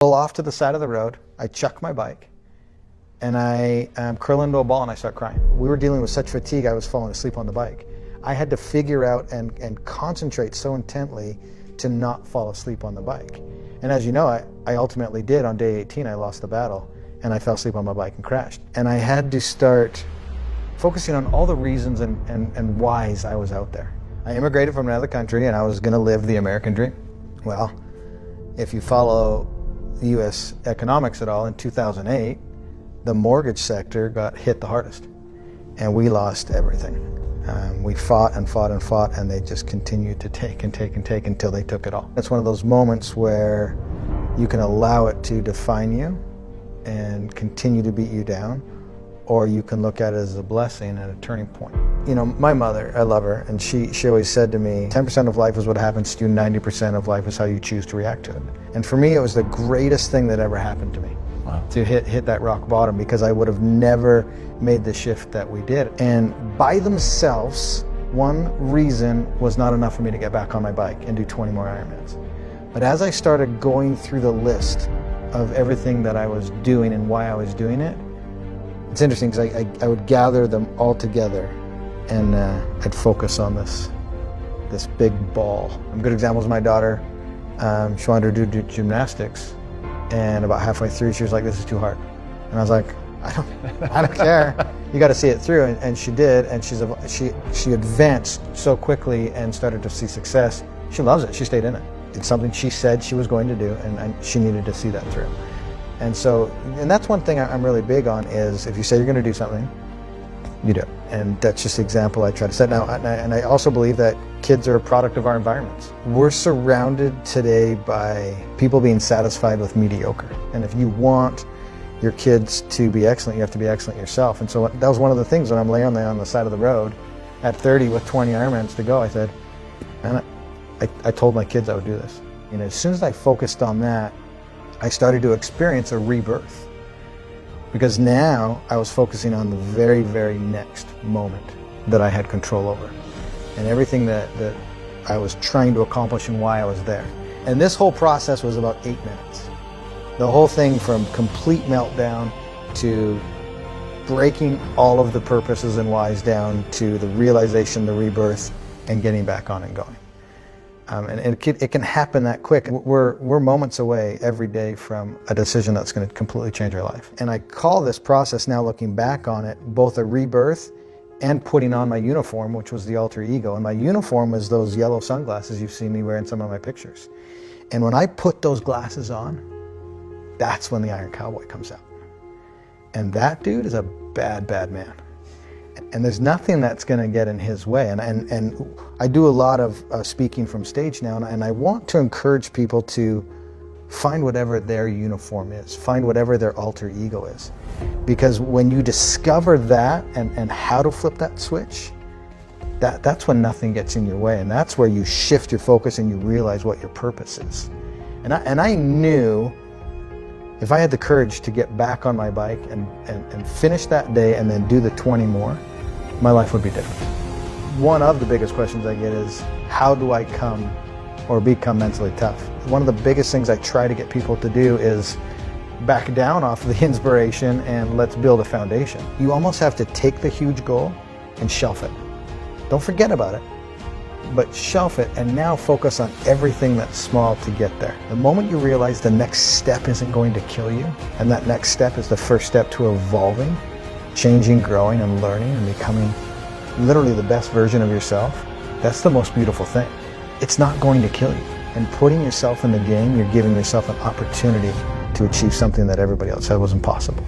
Pull off to the side of the road, I chuck my bike, and I curl into a ball and I start crying. We were dealing with such fatigue, I was falling asleep on the bike. I had to figure out and concentrate so intently to not fall asleep on the bike. And as you know, I ultimately did. On day 18, I lost the battle, and I fell asleep on my bike and crashed. And I had to start focusing on all the reasons and whys I was out there. I immigrated from another country, and I was going to live the American dream. Well, if you follow U.S. economics at all, in 2008, the mortgage sector got hit the hardest, and we lost everything. We fought and fought and fought, and they just continued to take and take and take until they took it all. It's one of those moments where you can allow it to define you and continue to beat you down, or you can look at it as a blessing and a turning point. You know, my mother, I love her, and she always said to me, 10% of life is what happens to you, 90% of life is how you choose to react to it. And for me, it was the greatest thing that ever happened to me. Wow. To hit that rock bottom, because I would have never made the shift that we did. And by themselves, one reason was not enough for me to get back on my bike and do 20 more Ironmans. But as I started going through the list of everything that I was doing and why I was doing it, it's interesting because I would gather them all together, and I'd focus on this big ball. A good example is my daughter. She wanted to do gymnastics. And about halfway through, she was like, "This is too hard." And I was like, I don't care. You got to see it through. And she did. And she advanced so quickly and started to see success. She loves it. She stayed in it. It's something she said she was going to do, and she needed to see that through. And that's one thing I'm really big on, is if you say you're going to do something, you do it. And that's just the example I try to set now. And I also believe that kids are a product of our environments. We're surrounded today by people being satisfied with mediocre. And if you want your kids to be excellent, you have to be excellent yourself. And so that was one of the things when I'm laying on the side of the road at 30 with 20 Ironmans to go, I said, and I told my kids I would do this. You know, as soon as I focused on that, I started to experience a rebirth. Because now I was focusing on the very, very next moment that I had control over, and everything that I was trying to accomplish and why I was there. And this whole process was about 8 minutes. The whole thing, from complete meltdown to breaking all of the purposes and whys down to the realization, the rebirth, and getting back on and going. And it can happen that quick. We're moments away every day from a decision that's going to completely change our life. And I call this process, now looking back on it, both a rebirth and putting on my uniform, which was the alter ego. And my uniform was those yellow sunglasses you've seen me wear in some of my pictures. And when I put those glasses on, that's when the Iron Cowboy comes out. And that dude is a bad, bad man. And there's nothing that's going to get in his way. And I do a lot of speaking from stage now, and I want to encourage people to find whatever their uniform is, find whatever their alter ego is. Because when you discover that and how to flip that switch, that's when nothing gets in your way. And that's where you shift your focus and you realize what your purpose is. And I knew if I had the courage to get back on my bike and finish that day and then do the 20 more, my life would be different. One of the biggest questions I get is, how do I become mentally tough? One of the biggest things I try to get people to do is back down off the inspiration and let's build a foundation. You almost have to take the huge goal and shelf it. Don't forget about it, but shelf it and now focus on everything that's small to get there. The moment you realize the next step isn't going to kill you, and that next step is the first step to evolving, changing, growing, and learning, and becoming literally the best version of yourself, that's the most beautiful thing. It's not going to kill you. And putting yourself in the game, you're giving yourself an opportunity to achieve something that everybody else said was impossible.